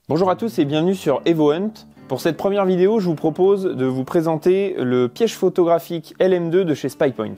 Bonjour à tous et bienvenue sur EvoHunt. Pour cette première vidéo, je vous propose de vous présenter le piège photographique LM2 de chez SpyPoint.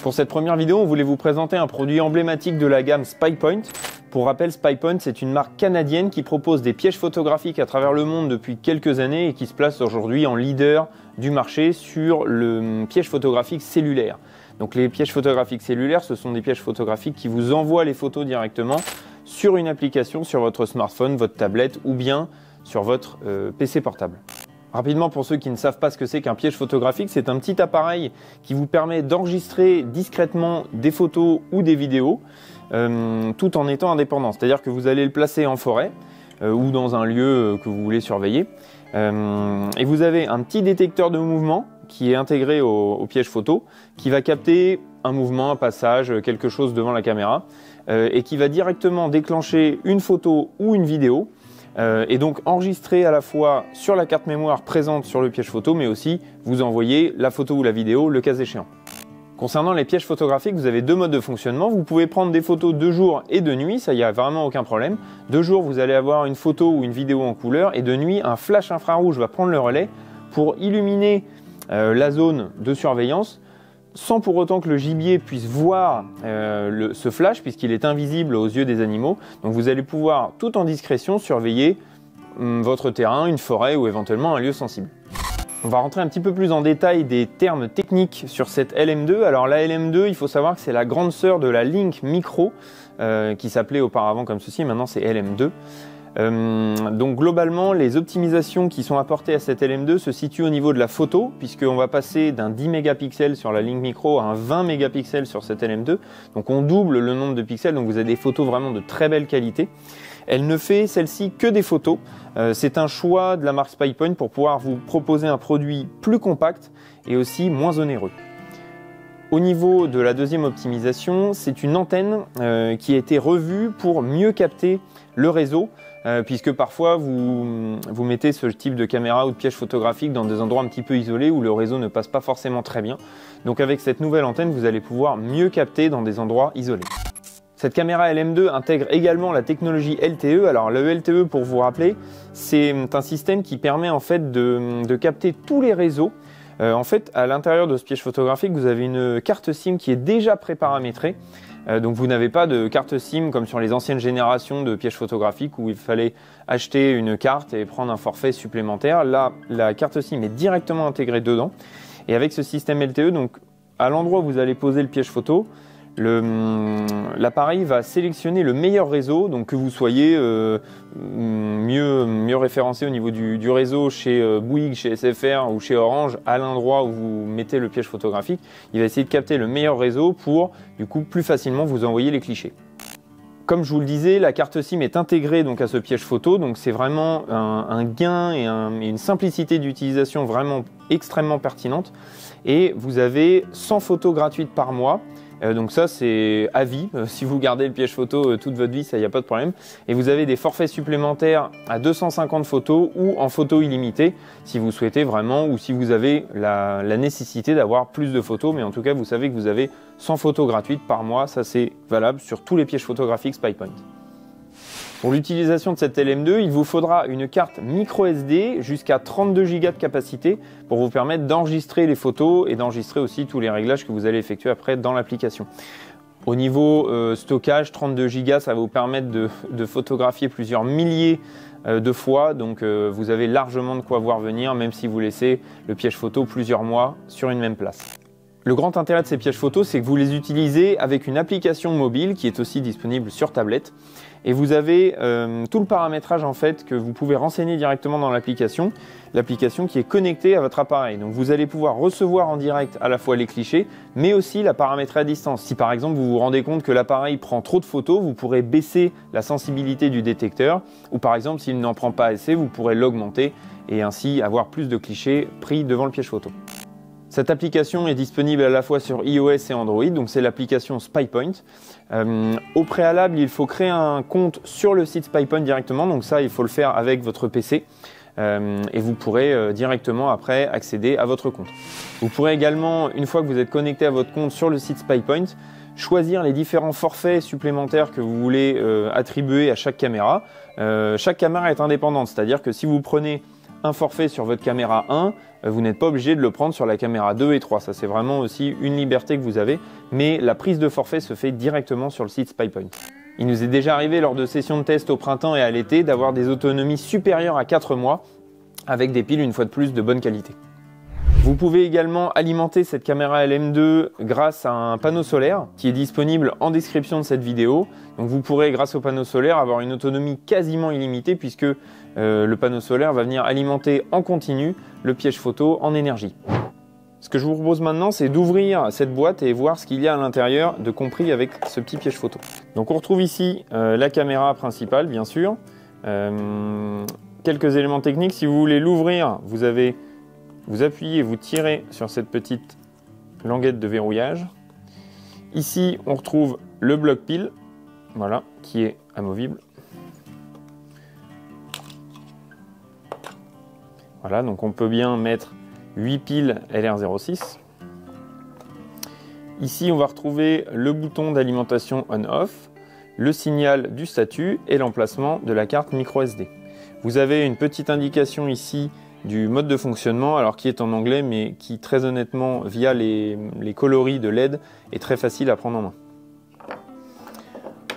Pour cette première vidéo, on voulait vous présenter un produit emblématique de la gamme SpyPoint. Pour rappel, SpyPoint, c'est une marque canadienne qui propose des pièges photographiques à travers le monde depuis quelques années et qui se place aujourd'hui en leader du marché sur le piège photographique cellulaire. Donc les pièges photographiques cellulaires, ce sont des pièges photographiques qui vous envoient les photos directement sur une application, sur votre smartphone, votre tablette ou bien sur votre PC portable. Rapidement, pour ceux qui ne savent pas ce que c'est qu'un piège photographique, c'est un petit appareil qui vous permet d'enregistrer discrètement des photos ou des vidéos tout en étant indépendant. C'est-à-dire que vous allez le placer en forêt ou dans un lieu que vous voulez surveiller et vous avez un petit détecteur de mouvement qui est intégré au piège photo, qui va capter un mouvement, un passage, quelque chose devant la caméra, et qui va directement déclencher une photo ou une vidéo, et donc enregistrer à la fois sur la carte mémoire présente sur le piège photo, mais aussi vous envoyer la photo ou la vidéo le cas échéant. Concernant les pièges photographiques, vous avez deux modes de fonctionnement. Vous pouvez prendre des photos de jour et de nuit, ça y a vraiment aucun problème. De jour, vous allez avoir une photo ou une vidéo en couleur, et de nuit, un flash infrarouge va prendre le relais pour illuminer la zone de surveillance sans pour autant que le gibier puisse voir ce flash puisqu'il est invisible aux yeux des animaux. Donc vous allez pouvoir tout en discrétion surveiller votre terrain, une forêt ou éventuellement un lieu sensible. On va rentrer un petit peu plus en détail des termes techniques sur cette LM2. Alors la LM2, il faut savoir que c'est la grande sœur de la Link Micro qui s'appelait auparavant comme ceci, maintenant c'est LM2. Donc globalement, les optimisations qui sont apportées à cette LM2 se situent au niveau de la photo, puisqu'on va passer d'un 10 mégapixels sur la Link Micro à un 20 mégapixels sur cette LM2. Donc on double le nombre de pixels, donc vous avez des photos vraiment de très belle qualité. Elle ne fait celle-ci que des photos. C'est un choix de la marque SpyPoint pour pouvoir vous proposer un produit plus compact et aussi moins onéreux. Au niveau de la deuxième optimisation, c'est une antenne qui a été revue pour mieux capter le réseau, puisque parfois vous mettez ce type de caméra ou de piège photographique dans des endroits un petit peu isolés où le réseau ne passe pas forcément très bien. Donc avec cette nouvelle antenne, vous allez pouvoir mieux capter dans des endroits isolés. Cette caméra LM2 intègre également la technologie LTE. Alors le LTE, pour vous rappeler, c'est un système qui permet en fait de capter tous les réseaux. En fait, à l'intérieur de ce piège photographique, vous avez une carte SIM qui est déjà préparamétrée. Donc vous n'avez pas de carte SIM comme sur les anciennes générations de pièges photographiques où il fallait acheter une carte et prendre un forfait supplémentaire. Là, la carte SIM est directement intégrée dedans. Et avec ce système LTE, donc à l'endroit où vous allez poser le piège photo, l'appareil va sélectionner le meilleur réseau, donc que vous soyez mieux référencé au niveau du réseau chez Bouygues, chez SFR ou chez Orange, à l'endroit où vous mettez le piège photographique. Il va essayer de capter le meilleur réseau pour du coup plus facilement vous envoyer les clichés. Comme je vous le disais, la carte SIM est intégrée donc à ce piège photo, donc c'est vraiment un gain et une simplicité d'utilisation vraiment extrêmement pertinente. Et vous avez 100 photos gratuites par mois. Donc ça c'est à vie, si vous gardez le piège photo toute votre vie, ça y a pas de problème. Et vous avez des forfaits supplémentaires à 250 photos ou en photos illimitées si vous souhaitez vraiment ou si vous avez la nécessité d'avoir plus de photos. Mais en tout cas vous savez que vous avez 100 photos gratuites par mois, ça c'est valable sur tous les pièges photographiques SpyPoint. Pour l'utilisation de cette LM2, il vous faudra une carte micro SD jusqu'à 32 Go de capacité pour vous permettre d'enregistrer les photos et d'enregistrer aussi tous les réglages que vous allez effectuer après dans l'application. Au niveau stockage, 32 Go, ça va vous permettre de photographier plusieurs milliers de fois, donc vous avez largement de quoi voir venir, même si vous laissez le piège photo plusieurs mois sur une même place. Le grand intérêt de ces pièges photos, c'est que vous les utilisez avec une application mobile qui est aussi disponible sur tablette. Et vous avez tout le paramétrage en fait que vous pouvez renseigner directement dans l'application qui est connectée à votre appareil. Donc vous allez pouvoir recevoir en direct à la fois les clichés, mais aussi la paramétrer à distance. Si par exemple vous vous rendez compte que l'appareil prend trop de photos, vous pourrez baisser la sensibilité du détecteur, ou par exemple s'il n'en prend pas assez, vous pourrez l'augmenter et ainsi avoir plus de clichés pris devant le piège photo. Cette application est disponible à la fois sur iOS et Android, donc c'est l'application SpyPoint. Au préalable, il faut créer un compte sur le site SpyPoint directement, donc ça il faut le faire avec votre PC. Et vous pourrez directement après accéder à votre compte. Vous pourrez également, une fois que vous êtes connecté à votre compte sur le site SpyPoint, choisir les différents forfaits supplémentaires que vous voulez attribuer à chaque caméra. Chaque caméra est indépendante, c'est-à-dire que si vous prenez un forfait sur votre caméra 1, vous n'êtes pas obligé de le prendre sur la caméra 2 et 3. Ça, c'est vraiment aussi une liberté que vous avez, mais la prise de forfait se fait directement sur le site SpyPoint. Il nous est déjà arrivé lors de sessions de test au printemps et à l'été d'avoir des autonomies supérieures à 4 mois avec des piles une fois de plus de bonne qualité. Vous pouvez également alimenter cette caméra LM2 grâce à un panneau solaire qui est disponible en description de cette vidéo. Donc vous pourrez, grâce au panneau solaire, avoir une autonomie quasiment illimitée puisque le panneau solaire va venir alimenter en continu le piège photo en énergie. Ce que je vous propose maintenant, c'est d'ouvrir cette boîte et voir ce qu'il y a à l'intérieur de compris avec ce petit piège photo. Donc on retrouve ici la caméra principale, bien sûr. Quelques éléments techniques. Si vous voulez l'ouvrir, vous appuyez, vous tirez sur cette petite languette de verrouillage. Ici, on retrouve le bloc pile, voilà, qui est amovible. Voilà, donc on peut bien mettre 8 piles LR06. Ici, on va retrouver le bouton d'alimentation on-off, le signal du statut et l'emplacement de la carte micro SD. Vous avez une petite indication ici du mode de fonctionnement, alors qui est en anglais, mais qui très honnêtement, via les coloris de LED, est très facile à prendre en main.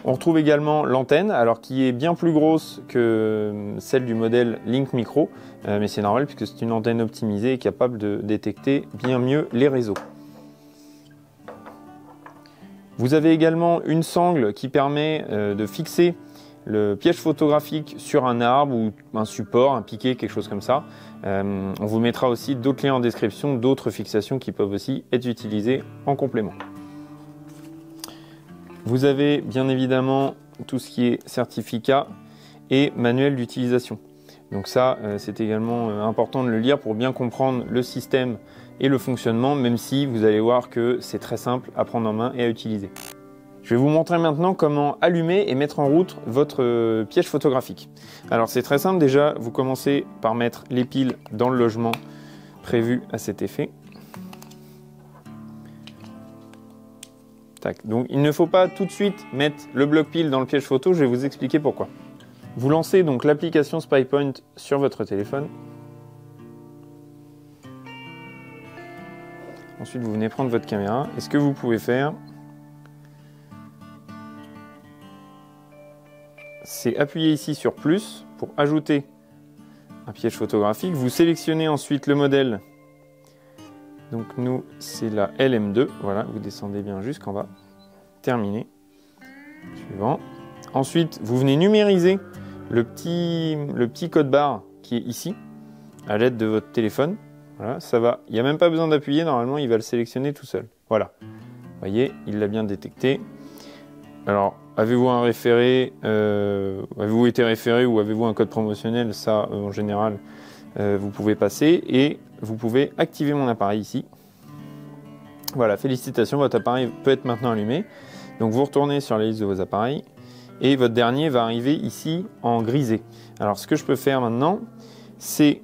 On retrouve également l'antenne, alors qui est bien plus grosse que celle du modèle Link Micro, mais c'est normal puisque c'est une antenne optimisée et capable de détecter bien mieux les réseaux. Vous avez également une sangle qui permet de fixer le piège photographique sur un arbre ou un support, un piquet, quelque chose comme ça. On vous mettra aussi d'autres liens en description, d'autres fixations qui peuvent aussi être utilisées en complément. Vous avez bien évidemment tout ce qui est certificat et manuel d'utilisation. Donc ça, c'est également important de le lire pour bien comprendre le système et le fonctionnement, même si vous allez voir que c'est très simple à prendre en main et à utiliser. Je vais vous montrer maintenant comment allumer et mettre en route votre piège photographique. Alors c'est très simple, déjà vous commencez par mettre les piles dans le logement prévu à cet effet. Tac. Donc il ne faut pas tout de suite mettre le bloc pile dans le piège photo, je vais vous expliquer pourquoi. Vous lancez donc l'application SpyPoint sur votre téléphone. Ensuite vous venez prendre votre caméra et ce que vous pouvez faire, c'est appuyer ici sur plus pour ajouter un piège photographique. Vous sélectionnez ensuite le modèle. Donc nous, c'est la LM2. Voilà, vous descendez bien jusqu'en bas. Terminé. Suivant. Ensuite, vous venez numériser le petit code barre qui est ici, à l'aide de votre téléphone. Voilà, ça va. Il n'y a même pas besoin d'appuyer. Normalement, il va le sélectionner tout seul. Voilà. Vous voyez, il l'a bien détecté. Alors, avez-vous un référé, avez-vous été référé ou avez-vous un code promotionnel? Ça, en général, vous pouvez passer et vous pouvez activer mon appareil ici. Voilà, félicitations, votre appareil peut être maintenant allumé. Donc, vous retournez sur la liste de vos appareils et votre dernier va arriver ici en grisé. Alors, ce que je peux faire maintenant, c'est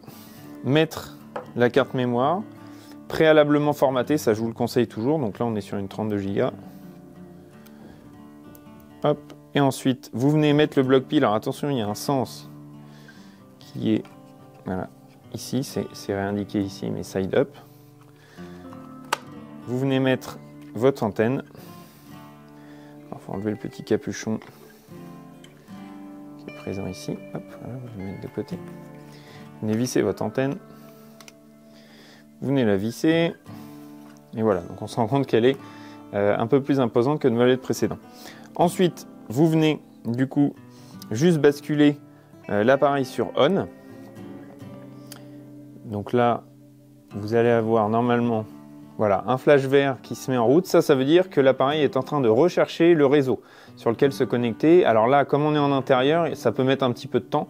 mettre la carte mémoire préalablement formatée. Ça, je vous le conseille toujours. Donc là, on est sur une 32 Go. Hop, et ensuite, vous venez mettre le bloc pile. Alors attention, il y a un sens qui est voilà, ici, c'est réindiqué ici, mais side up. Vous venez mettre votre antenne. Il faut enlever le petit capuchon qui est présent ici. Hop, voilà, vous le mettez de côté. Vous venez visser votre antenne. Vous venez la visser. Et voilà, donc on se rend compte qu'elle est un peu plus imposante que le modèle précédent. Ensuite, vous venez du coup juste basculer l'appareil sur on. Donc là, vous allez avoir normalement voilà, un flash vert qui se met en route. Ça veut dire que l'appareil est en train de rechercher le réseau sur lequel se connecter. Alors là, comme on est en intérieur, ça peut mettre un petit peu de temps,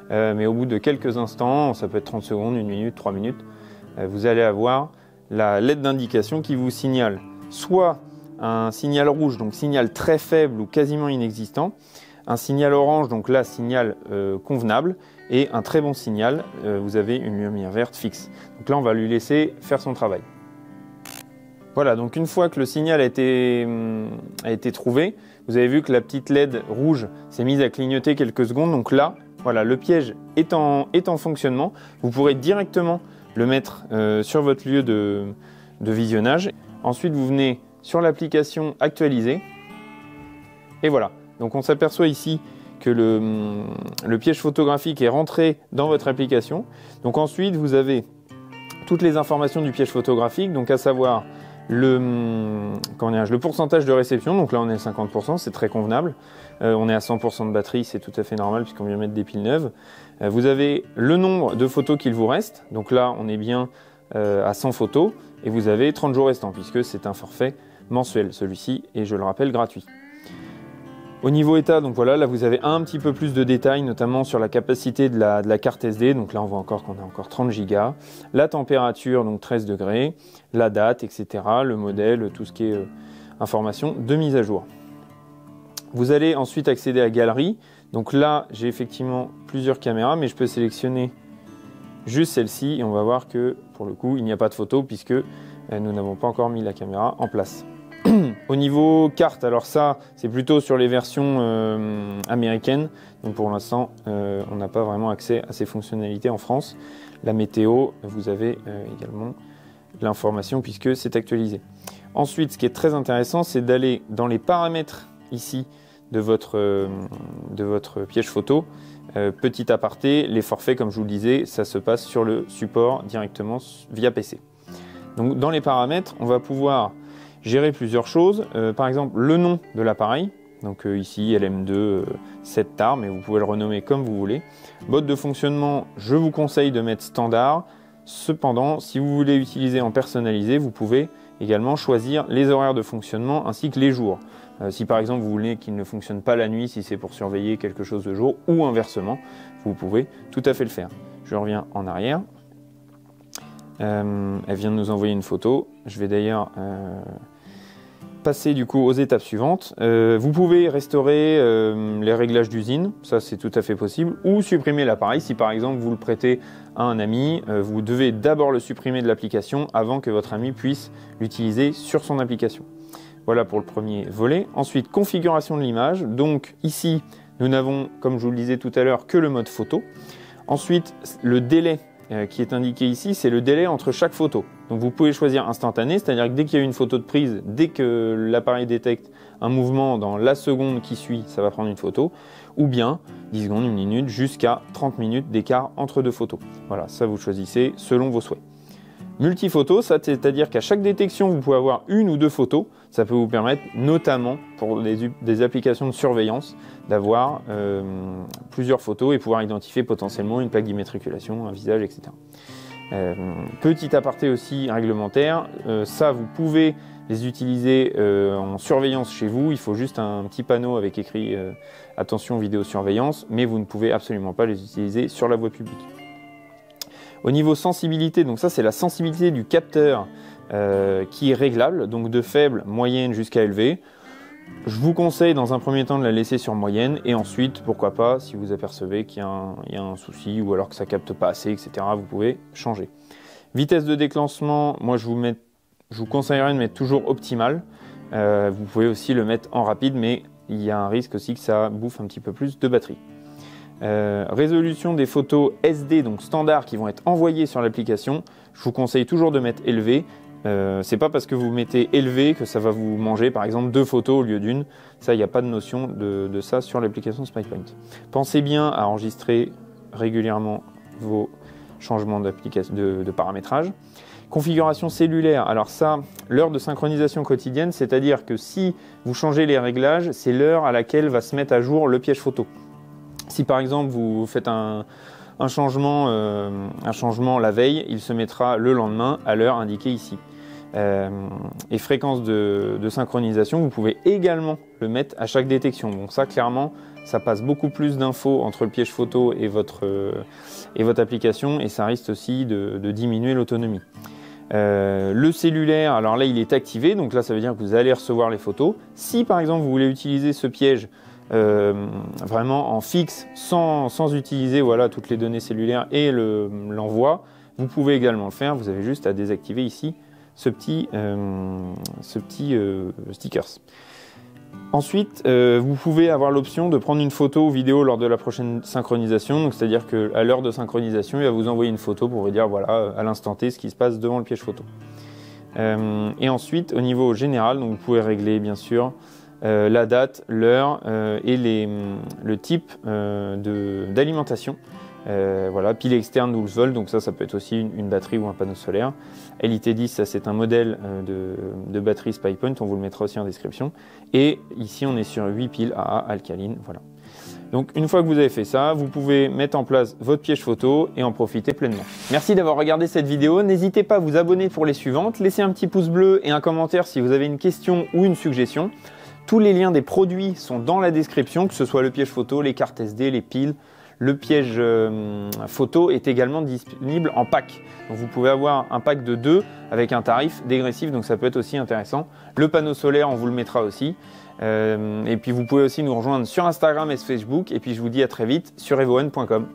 mais au bout de quelques instants, ça peut être 30 secondes, 1 minute, 3 minutes, vous allez avoir la LED d'indication qui vous signale soit un signal rouge, donc signal très faible ou quasiment inexistant, un signal orange, donc là signal convenable, et un très bon signal, vous avez une lumière verte fixe. Donc là on va lui laisser faire son travail. Voilà, donc une fois que le signal a été trouvé, vous avez vu que la petite LED rouge s'est mise à clignoter quelques secondes. Donc là, voilà, le piège est en fonctionnement. Vous pourrez directement le mettre sur votre lieu de visionnage. Ensuite, vous venez sur l'application actualiser. Et voilà, donc on s'aperçoit ici que le piège photographique est rentré dans votre application. Donc ensuite, vous avez toutes les informations du piège photographique, donc à savoir le pourcentage de réception. Donc là, on est à 50%, c'est très convenable. On est à 100% de batterie, c'est tout à fait normal puisqu'on vient mettre des piles neuves. Vous avez le nombre de photos qu'il vous reste. Donc là, on est bien à 100 photos. Et vous avez 30 jours restants puisque c'est un forfait mensuel, celui-ci, et je le rappelle, gratuit. Au niveau état, donc voilà, là vous avez un petit peu plus de détails, notamment sur la capacité de la carte SD. Donc là on voit encore qu'on a encore 30 Go. La température, donc 13 degrés, la date, etc. Le modèle, tout ce qui est information de mise à jour. Vous allez ensuite accéder à Galerie. Donc là j'ai effectivement plusieurs caméras, mais je peux sélectionner juste celle-ci et on va voir que pour le coup il n'y a pas de photo puisque nous n'avons pas encore mis la caméra en place. Au niveau carte, alors ça c'est plutôt sur les versions américaines, donc pour l'instant on n'a pas vraiment accès à ces fonctionnalités en France. La météo, vous avez également l'information puisque c'est actualisé. Ensuite, ce qui est très intéressant, c'est d'aller dans les paramètres ici de votre piège photo. Petit aparté, les forfaits, comme je vous le disais, ça se passe sur le support directement via PC. Donc dans les paramètres, on va pouvoir gérer plusieurs choses, par exemple le nom de l'appareil, donc ici LM2 7 TAR, mais vous pouvez le renommer comme vous voulez. Mode de fonctionnement, je vous conseille de mettre standard. Cependant, si vous voulez utiliser en personnalisé, vous pouvez également choisir les horaires de fonctionnement ainsi que les jours. Si par exemple vous voulez qu'il ne fonctionne pas la nuit, si c'est pour surveiller quelque chose de jour, ou inversement, vous pouvez tout à fait le faire. Je reviens en arrière. Elle vient de nous envoyer une photo. Je vais d'ailleurs passer du coup aux étapes suivantes. Vous pouvez restaurer les réglages d'usine, ça c'est tout à fait possible, ou supprimer l'appareil. Si par exemple vous le prêtez à un ami, vous devez d'abord le supprimer de l'application avant que votre ami puisse l'utiliser sur son application. Voilà pour le premier volet. Ensuite, configuration de l'image. Donc ici, nous n'avons, comme je vous le disais tout à l'heure, que le mode photo. Ensuite, le délai qui est indiqué ici, c'est le délai entre chaque photo. Donc vous pouvez choisir instantané, c'est-à-dire que dès qu'il y a une photo de prise, dès que l'appareil détecte un mouvement dans la seconde qui suit, ça va prendre une photo, ou bien 10 secondes, 1 minute, jusqu'à 30 minutes d'écart entre deux photos. Voilà, ça vous choisissez selon vos souhaits. Multiphoto, c'est-à-dire qu'à chaque détection, vous pouvez avoir une ou deux photos. Ça peut vous permettre, notamment pour des applications de surveillance, d'avoir plusieurs photos et pouvoir identifier potentiellement une plaque d'immatriculation, un visage, etc. Petit aparté aussi réglementaire, ça vous pouvez les utiliser en surveillance chez vous. Il faut juste un petit panneau avec écrit attention vidéosurveillance, mais vous ne pouvez absolument pas les utiliser sur la voie publique. Au niveau sensibilité, donc ça c'est la sensibilité du capteur qui est réglable, donc de faible, moyenne jusqu'à élevée. Je vous conseille dans un premier temps de la laisser sur moyenne et ensuite, pourquoi pas, si vous apercevez qu'il y a un souci ou alors que ça capte pas assez, etc., vous pouvez changer. Vitesse de déclenchement, moi je vous conseillerais de mettre toujours optimal. Vous pouvez aussi le mettre en rapide, mais il y a un risque aussi que ça bouffe un petit peu plus de batterie. Résolution des photos SD, donc standard, qui vont être envoyées sur l'application, je vous conseille toujours de mettre élevé. C'est pas parce que vous mettez élevé que ça va vous manger par exemple 2 photos au lieu d'une. Ça, il n'y a pas de notion de ça sur l'application SpyPoint. Pensez bien à enregistrer régulièrement vos changements de paramétrage. Configuration cellulaire, alors ça, l'heure de synchronisation quotidienne, c'est-à-dire que si vous changez les réglages, c'est l'heure à laquelle va se mettre à jour le piège photo. Si par exemple vous faites un changement la veille, il se mettra le lendemain à l'heure indiquée ici. Et fréquence de synchronisation, vous pouvez également le mettre à chaque détection. Bon, ça clairement, ça passe beaucoup plus d'infos entre le piège photo et votre application et ça risque aussi de diminuer l'autonomie. Le cellulaire, alors là il est activé, donc là ça veut dire que vous allez recevoir les photos. Si par exemple vous voulez utiliser ce piège vraiment en fixe sans utiliser voilà, toutes les données cellulaires et l'envoi, vous pouvez également le faire. Vous avez juste à désactiver ici ce petit stickers. Ensuite, vous pouvez avoir l'option de prendre une photo ou vidéo lors de la prochaine synchronisation. Donc, c'est-à-dire qu'à l'heure de synchronisation, il va vous envoyer une photo pour vous dire voilà, à l'instant T ce qui se passe devant le piège photo. Et ensuite, au niveau général, donc vous pouvez régler bien sûr la date, l'heure et le type d'alimentation. Voilà, pile externe 12 volts, donc ça peut être aussi une batterie ou un panneau solaire. LIT10, ça c'est un modèle de batterie SpyPoint, on vous le mettra aussi en description. Et ici on est sur 8 piles AA alcalines, voilà. Donc une fois que vous avez fait ça, vous pouvez mettre en place votre piège photo et en profiter pleinement. Merci d'avoir regardé cette vidéo, n'hésitez pas à vous abonner pour les suivantes, laissez un petit pouce bleu et un commentaire si vous avez une question ou une suggestion. Tous les liens des produits sont dans la description, que ce soit le piège photo, les cartes SD, les piles. Le piège photo est également disponible en pack. Donc vous pouvez avoir un pack de 2 avec un tarif dégressif, donc ça peut être aussi intéressant. Le panneau solaire, on vous le mettra aussi. Et puis vous pouvez aussi nous rejoindre sur Instagram et Facebook. Et puis je vous dis à très vite sur evoon.com.